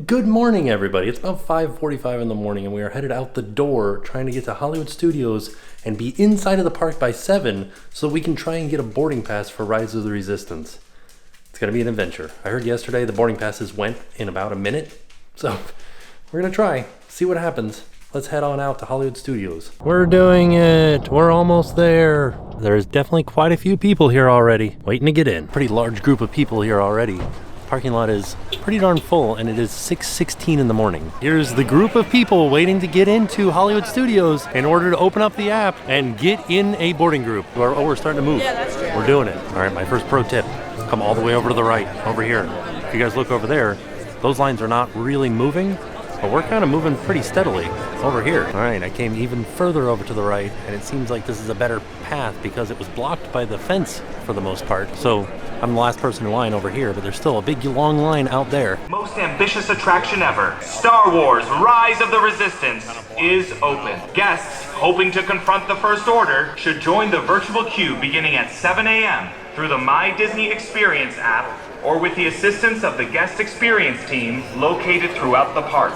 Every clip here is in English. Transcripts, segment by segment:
Good morning, everybody. It's about 5:45 in the morning and we are headed out the door trying to get to Hollywood Studios and be inside of the park by 7 so we can try and get a boarding pass for Rise of the Resistance. It's going to be an adventure. I heard yesterday the boarding passes went in about a minute, so we're going to try, see what happens. Let's head on out to Hollywood Studios. We're doing it. We're almost there. There's definitely quite a few people here already, waiting to get in. Pretty large group of people here already. Parking lot is pretty darn full and it is 6:16 in the morning. Here's the group of people waiting to get into Hollywood Studios in order to open up the app and get in a boarding group. We're starting to move. Yeah, that's true. We're doing it. All right, my first pro tip, come all the way over to the right, over here. If you guys look over there, those lines are not really moving, but we're kind of moving pretty steadily over here. All right, I came even further over to the right and it seems like this is a better path because it was blocked by the fence for the most part. So I'm the last person in line over here, but there's still a big long line out there. Most ambitious attraction ever, Star Wars Rise of the Resistance, is open. Guests hoping to confront the First Order should join the virtual queue beginning at 7 a.m. through the My Disney Experience app or with the assistance of the guest experience team located throughout the park.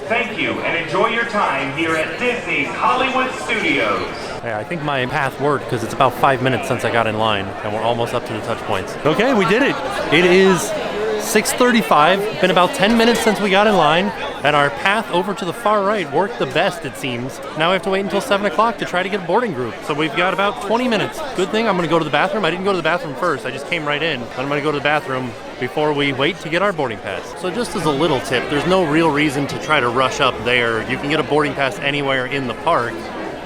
Thank you and enjoy your time here at Disney's Hollywood Studios. Yeah, I think my path worked because it's about 5 minutes since I got in line and we're almost up to the touch points. Okay, we did it. It is 6:35, been about 10 minutes since we got in line, and our path over to the far right worked the best, it seems. Now we have to wait until 7 o'clock to try to get a boarding group. So we've got about 20 minutes. Good thing I'm gonna go to the bathroom. I didn't go to the bathroom first, I just came right in. I'm gonna go to the bathroom before we wait to get our boarding pass. So just as a little tip, there's no real reason to try to rush up there. You can get a boarding pass anywhere in the park,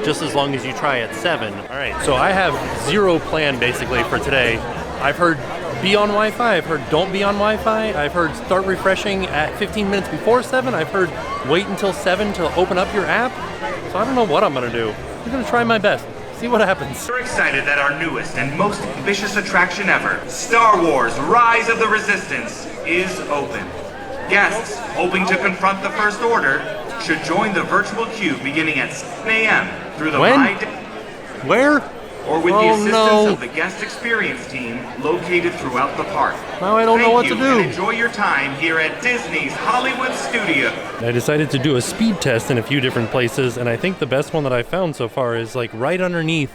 just as long as you try at 7. All right, so I have zero plan basically for today. I've heard be on Wi-Fi, I've heard don't be on Wi-Fi, I've heard start refreshing at 15 minutes before 7, I've heard wait until 7 to open up your app. So I don't know what I'm gonna do. I'm gonna try my best, see what happens. We're excited that our newest and most ambitious attraction ever, Star Wars Rise of the Resistance, is open. Guests hoping to confront the First Order should join the virtual queue beginning at 7 a.m. through the Where? or with the assistance of the guest experience team located throughout the park. Now I don't know what to do. And enjoy your time here at Disney's Hollywood Studios. I decided to do a speed test in a few different places, and I think the best one that I found so far is like right underneath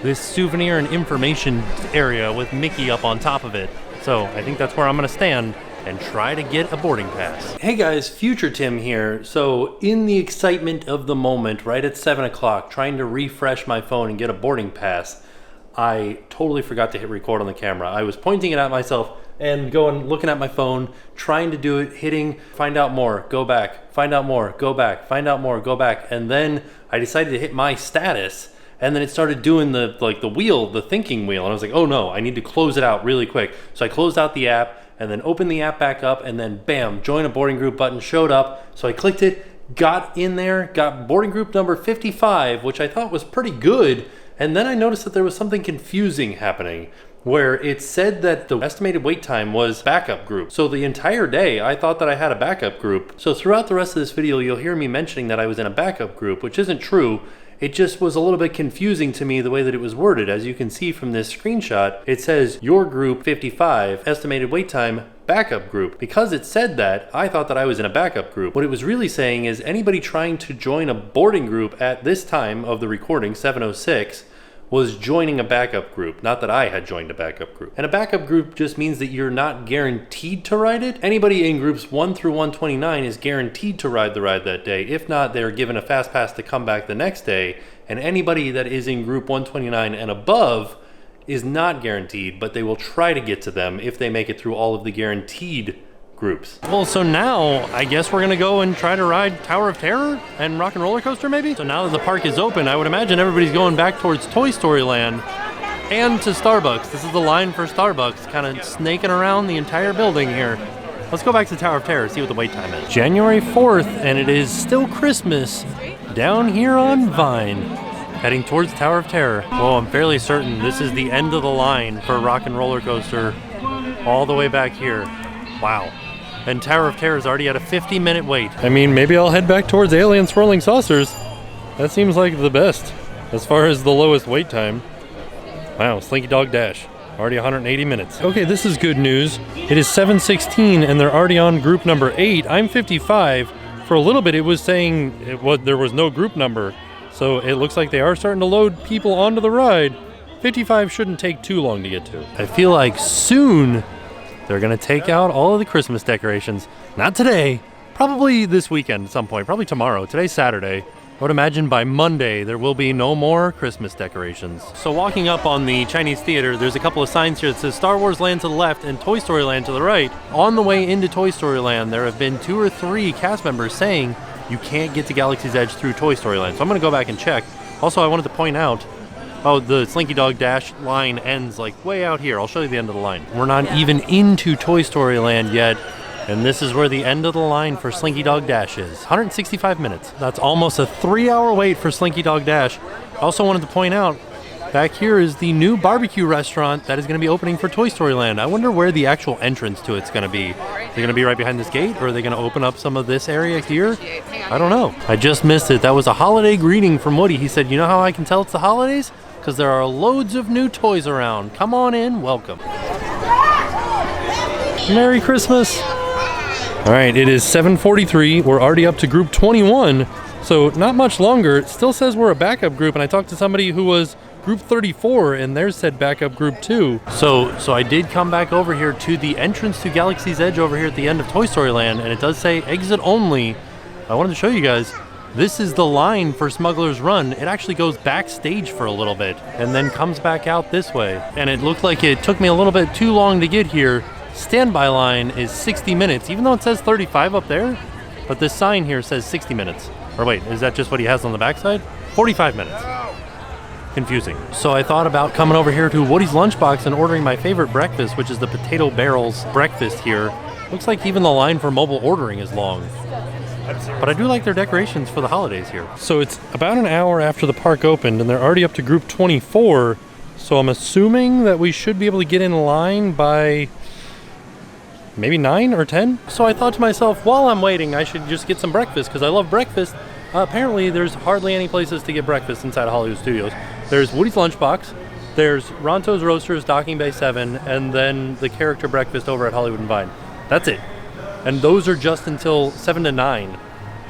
this souvenir and information area with Mickey up on top of it. So I think that's where I'm gonna stand and try to get a boarding pass. Hey guys, Future Tim here. So in the excitement of the moment, right at 7 o'clock, trying to refresh my phone and get a boarding pass, I totally forgot to hit record on the camera. I was pointing it at myself and going, looking at my phone, trying to do it, hitting, find out more, go back, find out more, go back, find out more, go back. And then I decided to hit my status, and then it started doing the wheel, the thinking wheel. And I was like, oh no, I need to close it out really quick. So I closed out the app, and then opened the app back up, and then bam, join a boarding group button showed up. So I clicked it, got in there, got boarding group number 55, which I thought was pretty good. And then I noticed that there was something confusing happening where it said that the estimated wait time was backup group. So the entire day, I thought that I had a backup group. So throughout the rest of this video, you'll hear me mentioning that I was in a backup group, which isn't true. It just was a little bit confusing to me the way that it was worded. As you can see from this screenshot, it says your group 55, estimated wait time, backup group. Because it said that, I thought that I was in a backup group. What it was really saying is anybody trying to join a boarding group at this time of the recording, 7:06, was joining a backup group, not that I had joined a backup group. And a backup group just means that you're not guaranteed to ride it. Anybody in groups 1 through 129 is guaranteed to ride the ride that day. If not, they're given a fast pass to come back the next day. And anybody that is in group 129 and above is not guaranteed, but they will try to get to them if they make it through all of the guaranteed groups. Well, so now I guess we're gonna go and try to ride Tower of Terror and Rock and Roller Coaster maybe? So now that the park is open, I would imagine everybody's going back towards Toy Story Land and to Starbucks. This is the line for Starbucks, kind of snaking around the entire building here. Let's go back to Tower of Terror, see what the wait time is. January 4th, and it is still Christmas down here on Vine, heading towards Tower of Terror. Well, I'm fairly certain this is the end of the line for Rock and Roller Coaster all the way back here. Wow. And Tower of Terror is already at a 50-minute wait. I mean, maybe I'll head back towards Alien Swirling Saucers. That seems like the best as far as the lowest wait time. Wow, Slinky Dog Dash. Already 180 minutes. Okay, this is good news. It is 7:16 and they're already on group number 8. I'm 55. For a little bit it was saying there was no group number. So it looks like they are starting to load people onto the ride. 55 shouldn't take too long to get to. I feel like soon they're gonna take out all of the Christmas decorations. Not today, probably this weekend at some point, probably tomorrow. Today's Saturday. I would imagine by Monday there will be no more Christmas decorations. So walking up on the Chinese Theater, there's a couple of signs here that says Star Wars Land to the left and Toy Story Land to the right. On the way into Toy Story Land, there have been 2 or 3 cast members saying you can't get to Galaxy's Edge through Toy Story Land. So I'm gonna go back and check. Also, I wanted to point out, the Slinky Dog Dash line ends like way out here. I'll show you the end of the line. We're not even into Toy Story Land yet, and this is where the end of the line for Slinky Dog Dash is. 165 minutes. That's almost a 3-hour wait for Slinky Dog Dash. I also wanted to point out, back here is the new barbecue restaurant that is going to be opening for Toy Story Land. I wonder where the actual entrance to it's going to be. Is it going to be right behind this gate, or are they going to open up some of this area here? I don't know. I just missed it. That was a holiday greeting from Woody. He said, you know how I can tell it's the holidays? Because there are loads of new toys around. Come on in, welcome. Merry Christmas. All right, it is 7:43. We're already up to group 21, so not much longer. It still says we're a backup group, and I talked to somebody who was group 34, and theirs said backup group 2. So I did come back over here to the entrance to Galaxy's Edge over here at the end of Toy Story Land, and it does say exit only. I wanted to show you guys. This is the line for Smuggler's Run. It actually goes backstage for a little bit and then comes back out this way. And it looked like it took me a little bit too long to get here. Standby line is 60 minutes, even though it says 35 up there. But this sign here says 60 minutes. Or wait, is that just what he has on the backside? 45 minutes. Confusing. So I thought about coming over here to Woody's Lunchbox and ordering my favorite breakfast, which is the Potato Barrels breakfast here. Looks like even the line for mobile ordering is long. But I do like their decorations for the holidays here. So it's about an hour after the park opened and they're already up to group 24. So I'm assuming that we should be able to get in line by maybe 9 or 10. So I thought to myself, while I'm waiting, I should just get some breakfast because I love breakfast. Apparently there's hardly any places to get breakfast inside of Hollywood Studios. There's Woody's Lunchbox, there's Ronto's Roasters, Docking Bay 7, and then the character breakfast over at Hollywood and Vine. That's it. And those are just until 7 to 9.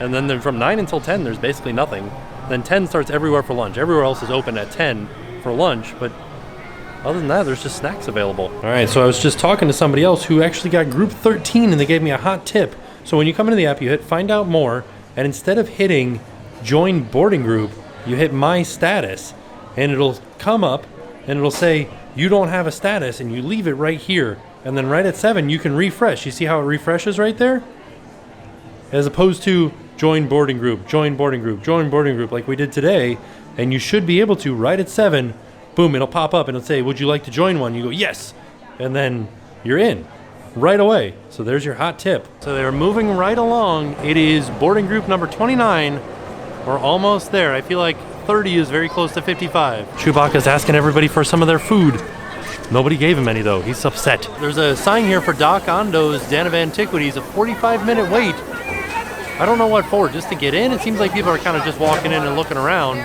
And then from 9 until 10, there's basically nothing. Then 10 starts everywhere for lunch. Everywhere else is open at 10 for lunch, but other than that, there's just snacks available. All right, so I was just talking to somebody else who actually got group 13, and they gave me a hot tip. So when you come into the app, you hit Find Out More, and instead of hitting Join Boarding Group, you hit My Status, and it'll come up, and it'll say, you don't have a status, and you leave it right here. And then right at 7, you can refresh. You see how it refreshes right there? As opposed to join boarding group, join boarding group, join boarding group like we did today. And you should be able to, right at 7, boom, it'll pop up and it'll say, would you like to join one? You go, yes. And then you're in right away. So there's your hot tip. So they're moving right along. It is boarding group number 29. We're almost there. I feel like 30 is very close to 55. Chewbacca's asking everybody for some of their food. Nobody gave him any though, he's upset. There's a sign here for Doc Ondo's Den of Antiquities, a 45-minute wait. I don't know what for, just to get in? It seems like people are kind of just walking in and looking around.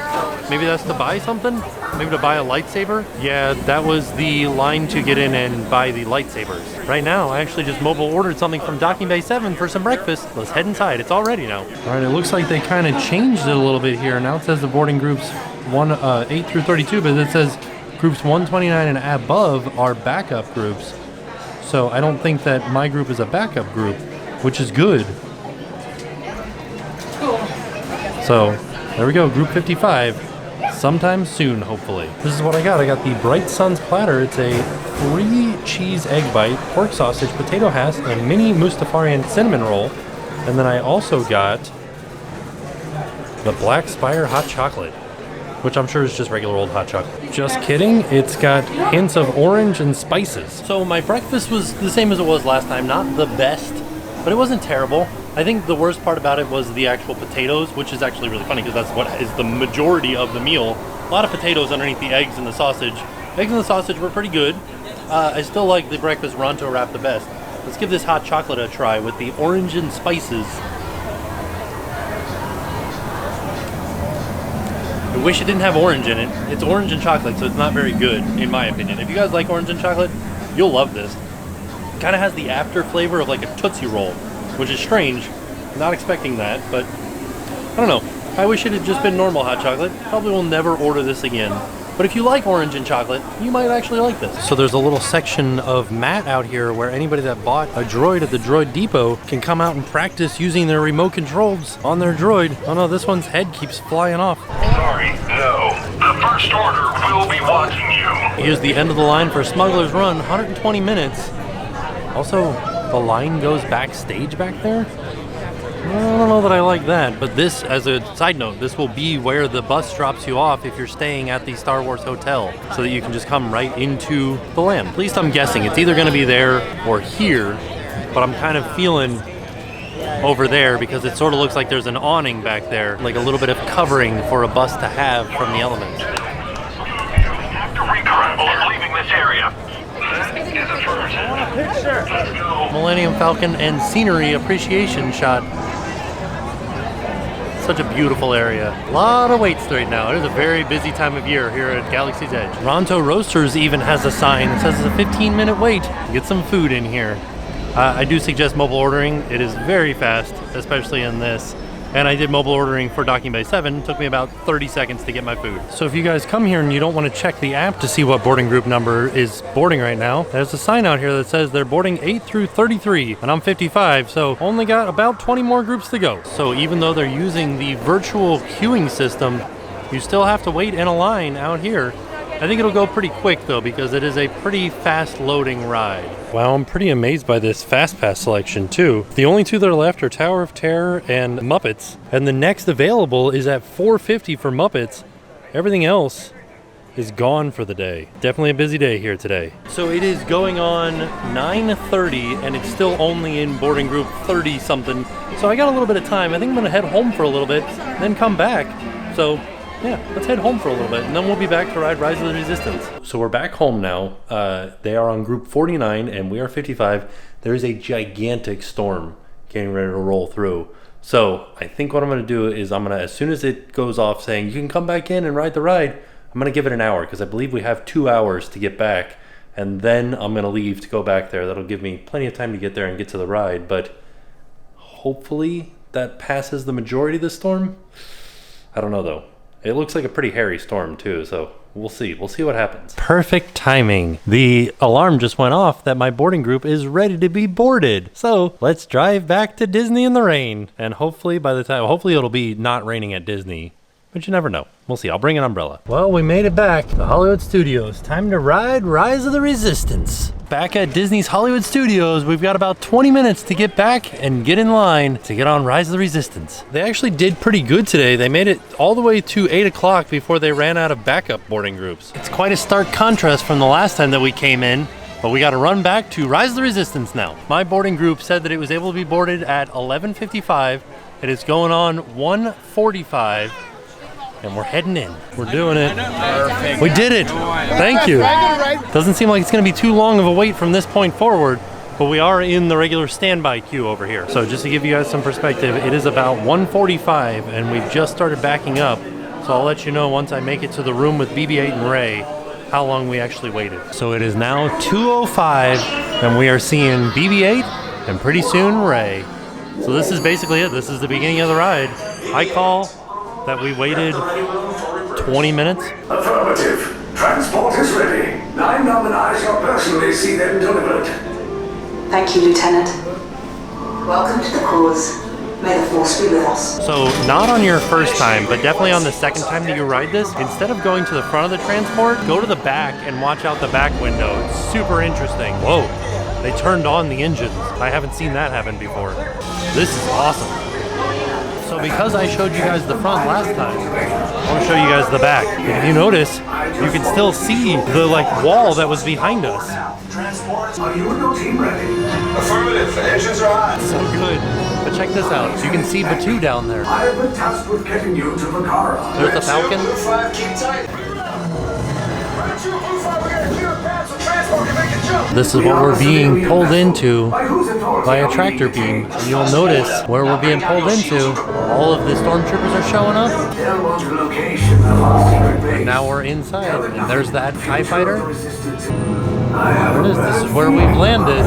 Maybe that's to buy something? Maybe to buy a lightsaber? Yeah, that was the line to get in and buy the lightsabers. Right now, I actually just mobile ordered something from Docking Bay 7 for some breakfast. Let's head inside, it's all ready now. All right, it looks like they kind of changed it a little bit here. Now it says the boarding groups 8 through 32, but it says groups 129 and above are backup groups. So I don't think that my group is a backup group, which is good. So there we go, group 55. Sometime soon, hopefully. This is what I got. I got the Bright Suns platter. It's a 3 cheese egg bite, pork sausage, potato hash, and a mini Mustafarian cinnamon roll. And then I also got the Black Spire hot chocolate, which I'm sure is just regular old hot chocolate. Just kidding, it's got hints of orange and spices. So my breakfast was the same as it was last time, not the best, but it wasn't terrible. I think the worst part about it was the actual potatoes, which is actually really funny because that's what is the majority of the meal. A lot of potatoes underneath the eggs and the sausage. Eggs and the sausage were pretty good. I still like the breakfast Ronto wrap the best. Let's give this hot chocolate a try with the orange and spices. I wish it didn't have orange in it. It's orange and chocolate, so it's not very good, in my opinion. If you guys like orange and chocolate, you'll love this. It kind of has the after flavor of like a Tootsie Roll, which is strange. Not expecting that, but I don't know. I wish it had just been normal hot chocolate. Probably will never order this again. But if you like orange and chocolate, you might actually like this. So there's a little section of mat out here where anybody that bought a droid at the Droid Depot can come out and practice using their remote controls on their droid. Oh no, this one's head keeps flying off. Sorry, no. The First Order will be watching you. Here's the end of the line for Smuggler's Run, 120 minutes. Also, the line goes backstage back there. I don't know that I like that, but this, as a side note, this will be where the bus drops you off if you're staying at the Star Wars Hotel, so that you can just come right into the land. At least I'm guessing it's either going to be there or here, but I'm kind of feeling over there because it sort of looks like there's an awning back there, like a little bit of covering for a bus to have from the elements. Recon leaving this area. Is a first. I want a picture. Let's go. Millennium Falcon and scenery appreciation shot. Such a beautiful area. A lot of waits right now. It is a very busy time of year here at Galaxy's Edge. Ronto Roasters even has a sign that says it's a 15-minute wait to get some food in here. I do suggest mobile ordering. It is very fast, especially in this. And I did mobile ordering for Docking Bay 7. It took me about 30 seconds to get my food. So if you guys come here and you don't want to check the app to see what boarding group number is boarding right now, there's a sign out here that says they're boarding 8 through 33, and I'm 55, so only got about 20 more groups to go. So even though they're using the virtual queuing system, you still have to wait in a line out here. I think it'll go pretty quick though, because it is a pretty fast loading ride. Wow, I'm pretty amazed by this Fast Pass selection too. The only two that are left are Tower of Terror and Muppets, and the next available is at $4.50 for Muppets. Everything else is gone for the day. Definitely a busy day here today. So it is going on 9:30 and it's still only in boarding group 30 something. So I got a little bit of time. I think I'm gonna head home for a little bit, then come back. So yeah, let's head home for a little bit, and then we'll be back to ride Rise of the Resistance. So we're back home now. They are on group 49, and we are 55. There is a gigantic storm getting ready to roll through. So I think what I'm going to do is as soon as it goes off saying, you can come back in and ride the ride, I'm going to give it an hour, because I believe we have 2 hours to get back, and then I'm going to leave to go back there. That'll give me plenty of time to get there and get to the ride, but hopefully that passes the majority of the storm. I don't know, though. It looks like a pretty hairy storm too, so we'll see. We'll see what happens. Perfect timing. The alarm just went off that my boarding group is ready to be boarded. So let's drive back to Disney in the rain. And hopefully it'll be not raining at Disney, but you never know. We'll see. I'll bring an umbrella. Well, we made it back to Hollywood Studios. Time to ride Rise of the Resistance. Back at Disney's Hollywood Studios, we've got about 20 minutes to get back and get in line to get on Rise of the Resistance. They actually did pretty good today. They made it all the way to 8 o'clock before they ran out of backup boarding groups. It's quite a stark contrast from the last time that we came in, but we got to run back to Rise of the Resistance now. My boarding group said that it was able to be boarded at 11:55. It is going on 1:45. And we're heading in. We're doing it. Perfect. We did it. Thank you. Doesn't seem like it's going to be too long of a wait from this point forward, but we are in the regular standby queue over here. So just to give you guys some perspective, it is about 1:45 and we've just started backing up. So I'll let you know once I make it to the room with BB-8 and Rey how long we actually waited. So it is now 2:05 and we are seeing BB-8 and pretty soon Rey. So this is basically it. This is the beginning of the ride. I call that we waited 20 minutes. Affirmative. Transport is ready. 9 Num and I shall personally see them delivered. Thank you, Lieutenant. Welcome to the cause. May the Force be with us. So, not on your first time, but definitely on the second time that you ride this, instead of going to the front of the transport, go to the back and watch out the back window. It's super interesting. Whoa, they turned on the engines. I haven't seen that happen before. This is awesome. So because I showed you guys the front last time, I want to show you guys the back. And if you notice, you can still see the wall that was behind us. Are you and your team ready? Affirmative. Engines are hot. So good. But check this out. You can see Batuu down there. I have been tasked with getting you to Vakara. There's the Falcon. Blue 5, keep tight. Blue 5, we got a clear path so transport can make a jump. This is what we're being pulled into by a tractor beam. And you'll notice where we're being pulled into, all of the stormtroopers are showing up. And now we're inside, and there's that TIE fighter. There it is. This is where we've landed.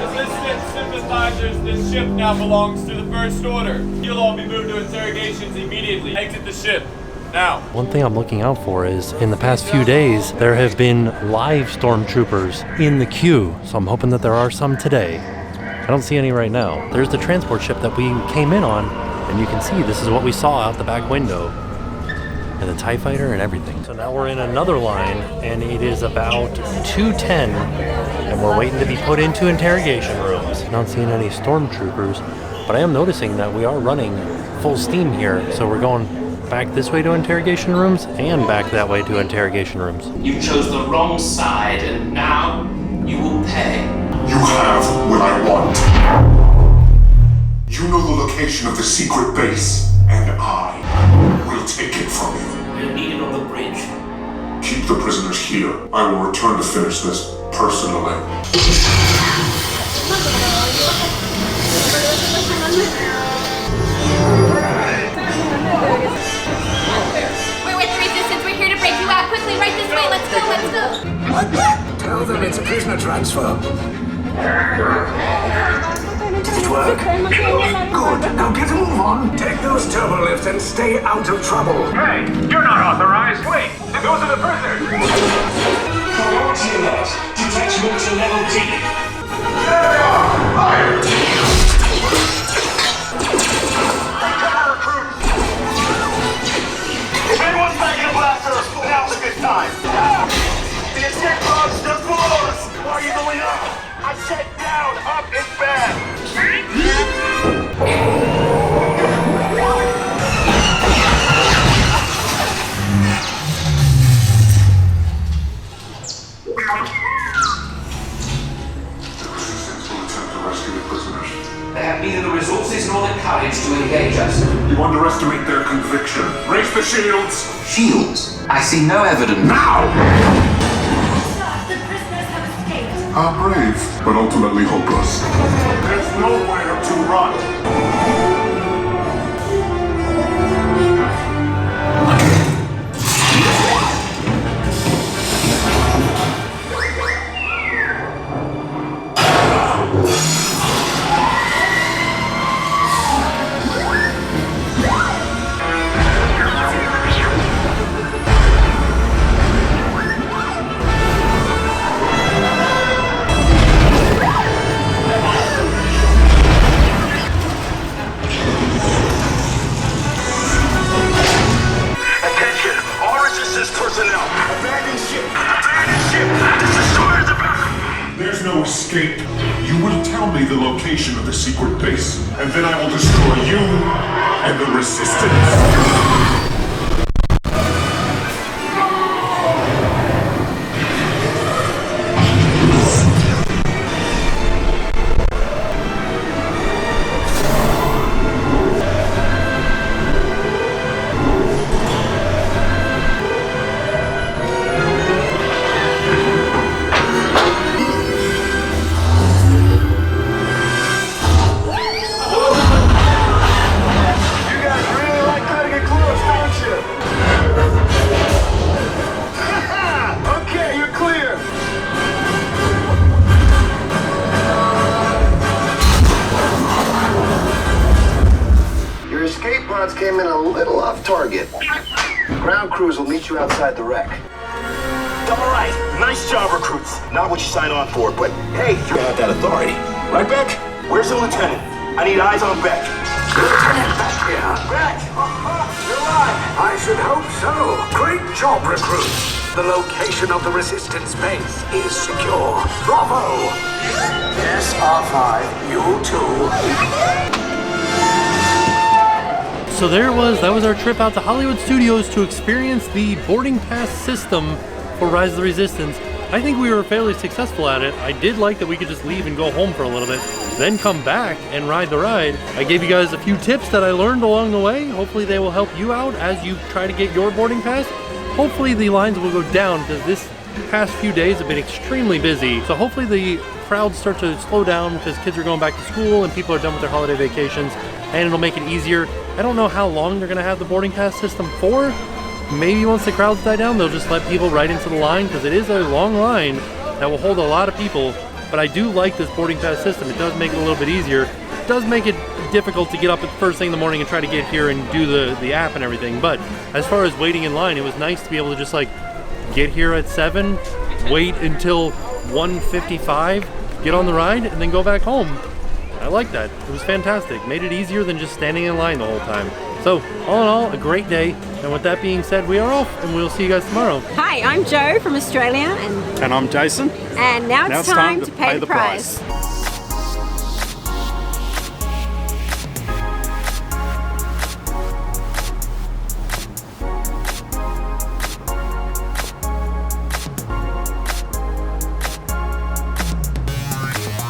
Resistance sympathizers, this ship now belongs to the First Order. You'll all be moved to interrogations immediately. Exit the ship. Now. One thing I'm looking out for is, in the past few days, there have been live stormtroopers in the queue, so I'm hoping that there are some today. I don't see any right now. There's the transport ship that we came in on, and you can see this is what we saw out the back window. And the TIE fighter and everything. So now we're in another line, and it is about 2:10, and we're waiting to be put into interrogation rooms. Not seeing any stormtroopers, but I am noticing that we are running full steam here, so we're going back this way to interrogation rooms and back that way to interrogation rooms. You chose the wrong side, and now you will pay. You have what I want. You know the location of the secret base, and I will take it from you. We'll need it on the bridge. Keep the prisoners here. I will return to finish this personally. We're with the resistance. We're here to break you out. Quickly, right this way. Let's go, let's go. Tell them it's a prisoner transfer. Did it work? Good. Now get a move on. Take those turbo lifts and stay out of trouble. Hey, you're not authorized. Wait, those are the prisoners. Priority alert. Detachment to level D. If anyone's making a blaster, now's a good time. The escape pod's the floors. Why are you going up? I said down, up is bad. They have neither the resources nor the courage to engage us. You underestimate their conviction. Raise the shields! Shields? I see no evidence. Now! The prisoners have escaped. How brave, but ultimately hopeless. There's nowhere to run. There's no escape. You will tell me the location of the secret base, and then I will destroy you and the Resistance. Came in a little off target. Ground crews will meet you outside the wreck. All right, nice job, recruits. Not what you signed on for, but hey, you got that authority. Right, Beck? Where's the lieutenant? I need eyes on Beck. Lieutenant back here. Beck! You're alive! I should hope so. Great job, recruits. The location of the Resistance base is secure. Bravo! Yes, R5, you too. So that was our trip out to Hollywood Studios to experience the boarding pass system for Rise of the Resistance. I think we were fairly successful at it. I did like that we could just leave and go home for a little bit, then come back and ride the ride. I gave you guys a few tips that I learned along the way. Hopefully they will help you out as you try to get your boarding pass. Hopefully the lines will go down, because this past few days have been extremely busy. So hopefully the crowds start to slow down because kids are going back to school and people are done with their holiday vacations, and it'll make it easier. I don't know how long they're gonna have the boarding pass system for. Maybe once the crowds die down, they'll just let people right into the line, because it is a long line that will hold a lot of people. But I do like this boarding pass system. It does make it a little bit easier. It does make it difficult to get up at the first thing in the morning and try to get here and do the app and everything. But as far as waiting in line, it was nice to be able to just like get here at 7, wait until 1:55, get on the ride, and then go back home. I like that. It was fantastic. Made it easier than just standing in line the whole time. So, all in all, a great day. And with that being said, we are off, and we'll see you guys tomorrow. Hi, I'm Jo from Australia. And I'm Jason. And now it's time to pay the price.